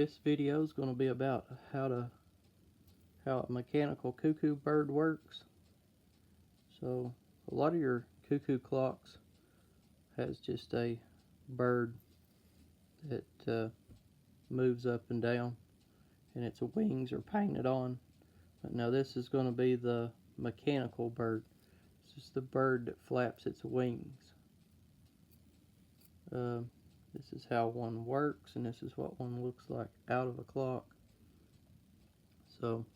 This video is going to be about how a mechanical cuckoo bird works. So a lot of your cuckoo clocks has just a bird that moves up and down, and its wings are painted on. But now this is going to be the mechanical bird. It's just the bird that flaps its wings. This is how one works, and this is what one looks like out of a clock. So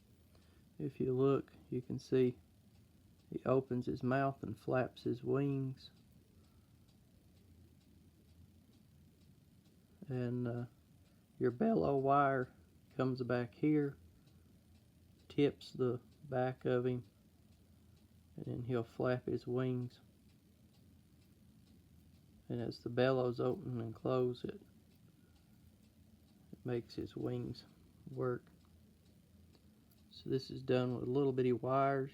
if you look, you can see he opens his mouth and flaps his wings, and your bellow wire comes back here, tips the back of him, and then he'll flap his wings. And as the bellows open and close, it makes his wings work. So this is done with little bitty wires.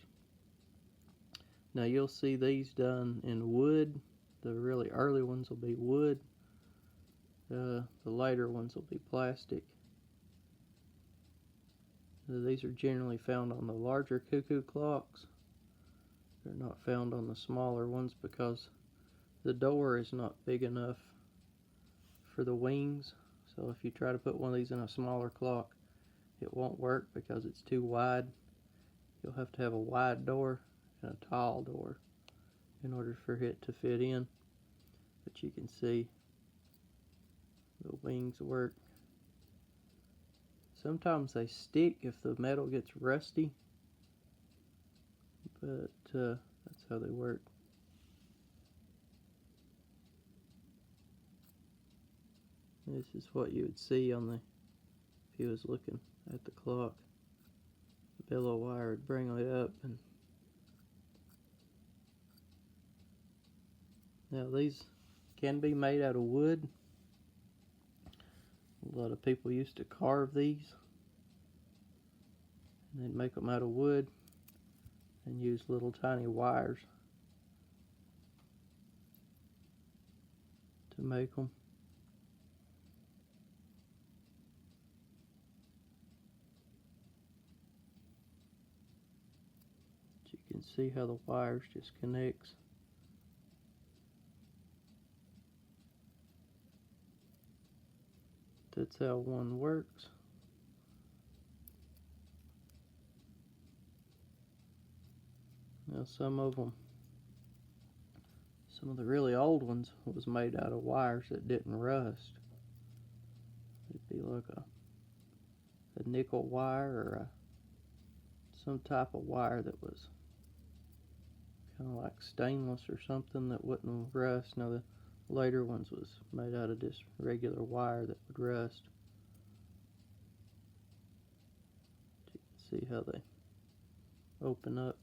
Now you'll see these done in wood. The really early ones will be wood. The later ones will be plastic. These are generally found on the larger cuckoo clocks. They're not found on the smaller ones because the door is not big enough for the wings. So if you try to put one of these in a smaller clock, it won't work because it's too wide. You'll have to have a wide door and a tall door in order for it to fit in. But you can see the wings work. Sometimes they stick if the metal gets rusty, but that's how they work. This is what you would see on if you was looking at the clock. The bellow wire would bring it up, and now these can be made out of wood. A lot of people used to carve these, and they'd make them out of wood and use little tiny wires to make them. You can see how the wires just connects. That's how one works. Now some of the really old ones was made out of wires that didn't rust. It'd be like a nickel wire or some type of wire that was kind of like stainless or something that wouldn't rust. Now the later ones was made out of just regular wire that would rust. You can see how they open up.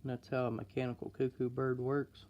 And that's how a mechanical cuckoo bird works.